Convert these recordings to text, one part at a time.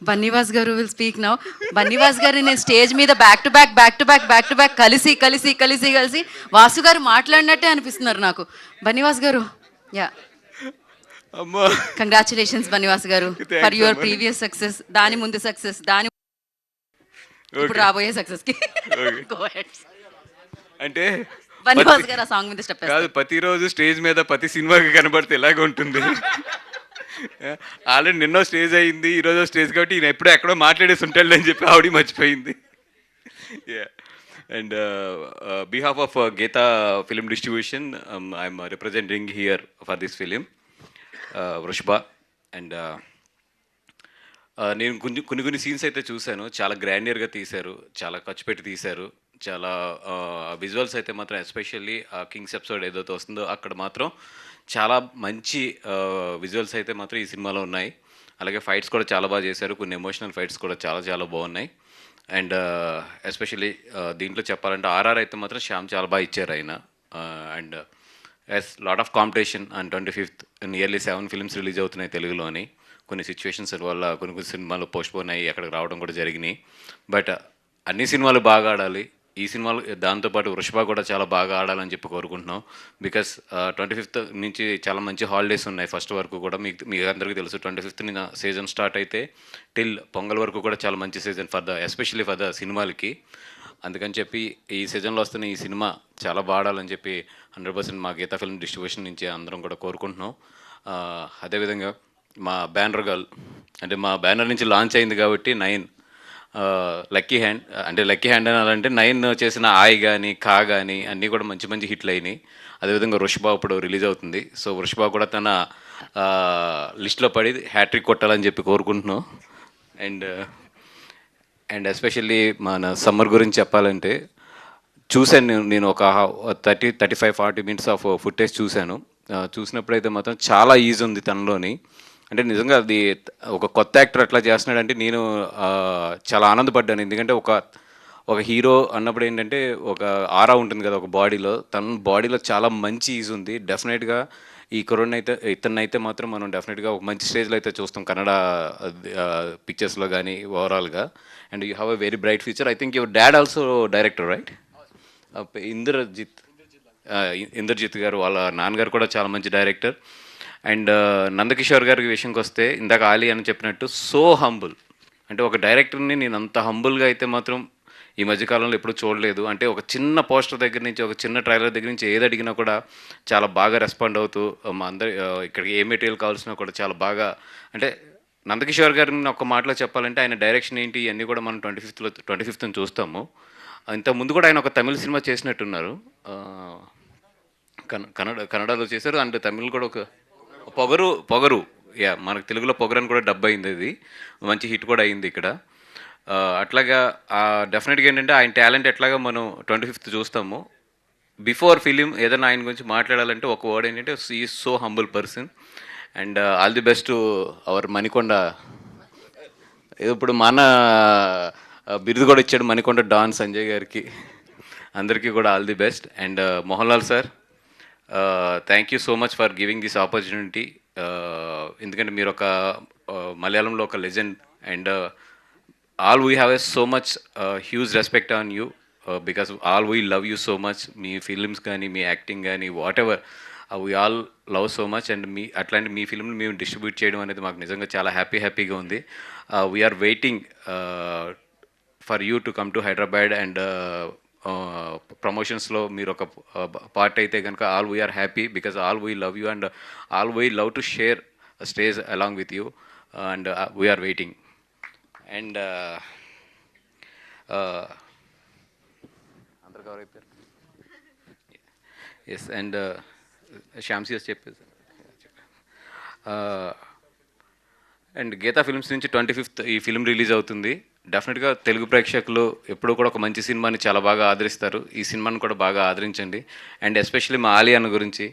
బన్నీవాస్ గారు will speak now. Bunny Vas గారు నేను స్టేజ్ మీద బ్యాక్ టు బ్యాక్ కలిసి వాసు గారు మాట్లాడినట్టే అనిపిస్తున్నారు నాకు. బన్నీవాస్ గారు, యా, అమ్మా, కంగ్రాచులేషన్స్ బన్నీవాస్ గారు ఫర్ యువర్ ప్రీవియస్ సక్సెస్, దాని ముందు సక్సెస్, దాని ఇప్పుడు రాబోయే సక్సెస్ కి. Go ahead. అంటే బన్నీవాస్ గారు ఆ సాంగ్ మీద స్టెప్ కాదు, ప్రతిరోజు స్టేజ్ మీద ప్రతి సినిమాకి కనబడితే ఎలాగ ఉంటుంది. ఆల్రెడీ నిన్నో స్టేజ్ అయింది, ఈరోజు స్టేజ్ కాబట్టి ఈయన ఎప్పుడో ఎక్కడో మాట్లాడేసి ఉంటాడు అని చెప్పి ఆవిడ మర్చిపోయింది. And behalf of Geetha film distribution, I'm representing here for this film Vrushabha. And నేను కొన్ని సీన్స్ అయితే చూశాను, చాలా గ్రాండియర్గా తీశారు, చాలా ఖర్చు పెట్టి తీశారు, చాలా విజువల్స్ అయితే మాత్రం ఎస్పెషల్లీ కింగ్స్ ఎపిసోడ్ ఏదైతే వస్తుందో అక్కడ మాత్రం చాలా మంచి విజువల్స్ అయితే మాత్రం ఈ సినిమాలో ఉన్నాయి. అలాగే ఫైట్స్ కూడా చాలా బాగా చేశారు, కొన్ని ఎమోషనల్ ఫైట్స్ కూడా చాలా బాగున్నాయి. అండ్ ఎస్పెషల్లీ దీంట్లో చెప్పాలంటే ఆర్ఆర్ అయితే మాత్రం శ్యామ్ చాలా బాగా ఇచ్చారు ఆయన. And as lot of competition and 25th nearly 7 films release అవుతున్నాయి తెలుగులోని. కొన్ని సిచ్యువేషన్స్ వల్ల కొన్ని సినిమాలు పోస్ట్పోన్ అయ్యి అక్కడికి రావడం కూడా జరిగినాయి. బట్ అన్ని సినిమాలు బాగా ఆడాలి, ఈ సినిమాలు దాంతోపాటు వృషభ కూడా చాలా బాగా ఆడాలని చెప్పి కోరుకుంటున్నాం. బికాస్ 25th నుంచి చాలా మంచి హాలిడేస్ ఉన్నాయి. ఫస్ట్ వరకు కూడా మీకు అందరికీ తెలుసు, 25th నుంచి సీజన్ స్టార్ట్ అయితే టిల్ పొంగల్ వరకు కూడా చాలా మంచి సీజన్ ఎస్పెషల్లీ ఫర్ ద సినిమాలకి. అందుకని చెప్పి ఈ సీజన్లో వస్తున్న ఈ సినిమా చాలా బాగా ఆడాలని చెప్పి 100% మా గీతా ఫిల్మ్ డిస్ట్రిబ్యూషన్ నుంచి అందరం కూడా కోరుకుంటున్నాం. అదేవిధంగా మా బ్యానర్ గర్ల్, అంటే మా బ్యానర్ నుంచి లాంచ్ అయింది కాబట్టి 9 లక్కీ హ్యాండ్, అంటే లక్కీ హ్యాండ్ అనాలంటే 9 చేసిన ఆయ్ కానీ కా కానీ అన్నీ కూడా మంచి హిట్లు అయినాయి. అదేవిధంగా వృషభ ఇప్పుడు రిలీజ్ అవుతుంది. సో వృషభ కూడా తన లిస్ట్లో పడి హ్యాట్రిక్ కొట్టాలని చెప్పి కోరుకుంటున్నాం. అండ్ ఎస్పెషల్లీ మన సమ్మర్ గురించి చెప్పాలంటే చూశాను నేను ఒక 35-40 మినిట్స్ ఆఫ్ ఫుటేజ్ చూశాను. చూసినప్పుడైతే మాత్రం చాలా ఈజీ ఉంది తనలోని. అంటే నిజంగా అది ఒక కొత్త యాక్టర్ అట్లా చేస్తున్నాడంటే నేను చాలా ఆనందపడ్డాను. ఎందుకంటే ఒక హీరో అన్నప్పుడు ఏంటంటే ఒక ఆరా ఉంటుంది కదా ఒక బాడీలో, తన బాడీలో చాలా మంచి ఈజ్ ఉంది. డెఫినెట్గా ఈ కరోనా అయితే ఇతన్నైతే మాత్రం మనం డెఫినెట్గా ఒక మంచి స్టేజ్లో అయితే చూస్తాం కన్నడ పిక్చర్స్లో కానీ ఓవరాల్గా. And you have a very bright future. I think your dad also director, right? Indrajith garu వాళ్ళ నాన్నగారు కూడా చాలా మంచి డైరెక్టర్. అండ్ నందకిషోర్ గారి విషయంకి వస్తే ఇందాక ఆలీ అని చెప్పినట్టు సో హంబుల్. అంటే ఒక డైరెక్టర్ని నేను అంత హంబుల్గా అయితే మాత్రం ఈ మధ్యకాలంలో ఎప్పుడూ చూడలేదు. అంటే ఒక చిన్న పోస్టర్ దగ్గర నుంచి, ఒక చిన్న ట్రైలర్ దగ్గర నుంచి ఏది అడిగినా కూడా చాలా బాగా రెస్పాండ్ అవుతూ మా అందరి ఇక్కడికి ఏ మెటీరియల్ కావాల్సినా కూడా చాలా బాగా, అంటే నందకిషోర్ గారిని ఒక మాటలో చెప్పాలంటే ఆయన డైరెక్షన్ ఏంటి ఇవన్నీ కూడా మనం 25th చూస్తాము. ఇంత ముందు కూడా ఆయన ఒక తమిళ సినిమా చేసినట్టున్నారు, కన్నడలో చేశారు. అండ్ తమిళ్ కూడా ఒక పొగరు, యా, మనకు తెలుగులో పొగరు అని కూడా డబ్ అయింది, అది మంచి హిట్ కూడా అయింది ఇక్కడ. అట్లాగా డెఫినెట్గా ఏంటంటే ఆయన టాలెంట్ ఎట్లాగా మనం 25th చూస్తాము. బిఫోర్ ఫిలిం ఏదైనా ఆయన గురించి మాట్లాడాలంటే ఒక వర్డ్ ఏంటంటే ఈ so humble person. And all the best our Manikonda. ఇప్పుడు మన బిరుదు కూడా ఇచ్చాడు మణికొండ డాన్ సంజయ్ గారికి. అందరికీ కూడా all the best. And Mohan Lal sir, thank you so much for giving this opportunity. ఎందుకంటే మీరు ఒక మలయాళంలో ఒక legend. And all we have a so much huge respect on you, because all we love you so much. Me films కానీ మీ acting కానీ what ever we all love so much. And అట్లాంటి మీ ఫిల్మ్ని మేము distribute చేయడం అనేది మాకు నిజంగా చాలా హ్యాపీగా ఉంది. We are waiting for you to come to Hyderabad. And ప్రమోషన్స్లో మీరు ఒక పార్ట్ అయితే కనుక all we are happy, because all we love you and all we love to share stage along with you. And we are waiting. And అందరు cover అయిపోయారు. Yes. And శ్యామ్సియస్ చెప్పేసి and Gita films నుంచి 25th ఈ ఫిల్మ్ రిలీజ్ అవుతుంది. డెఫినెట్గా తెలుగు ప్రేక్షకులు ఎప్పుడూ కూడా ఒక మంచి సినిమాని చాలా బాగా ఆదరిస్తారు. ఈ సినిమాని కూడా బాగా ఆదరించండి. అండ్ ఎస్పెషల్లీ మా ఆలీ అన్న గురించి,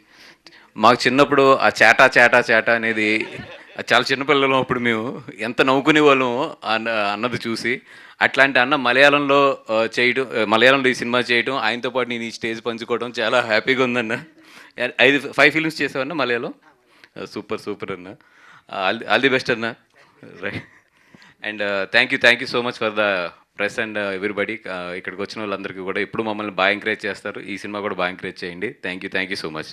మాకు చిన్నప్పుడు ఆ చేటా అనేది చాలా చిన్నపిల్లలు అప్పుడు మేము ఎంత నవ్వుకునే వాళ్ళము అన్నది చూసి, అట్లాంటి అన్న మలయాళంలో చేయడం, మలయాళంలో ఈ సినిమా చేయడం, ఆయనతో పాటు నేను ఈ స్టేజ్ పంచుకోవడం చాలా హ్యాపీగా ఉందన్న. 5 ఫిల్మ్స్ చేసావన్న మలయాళం. సూపర్ అన్న. ఆల్ ది బెస్ట్ అన్న. Right. And thank you so much for the press and everybody. ఇక్కడికి వచ్చిన వాళ్ళందరికీ కూడా ఎప్పుడు మమ్మల్ని బాగా ఎంకరేజ్ చేస్తారు. ఈ సినిమా కూడా బాగా ఎంకరేజ్ చేయండి. Thank you so much.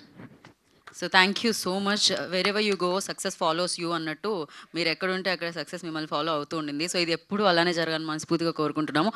So thank you so much. Wherever you go success follows you అన్నట్టు మీరు ఎక్కడ ఉంటే అక్కడ సక్సెస్ మిమ్మల్ని ఫాలో అవుతూ ఉండింది. సో ఇది ఎప్పుడు అలానే జరగాలని మనస్ఫూర్తిగా కోరుకుంటున్నాము.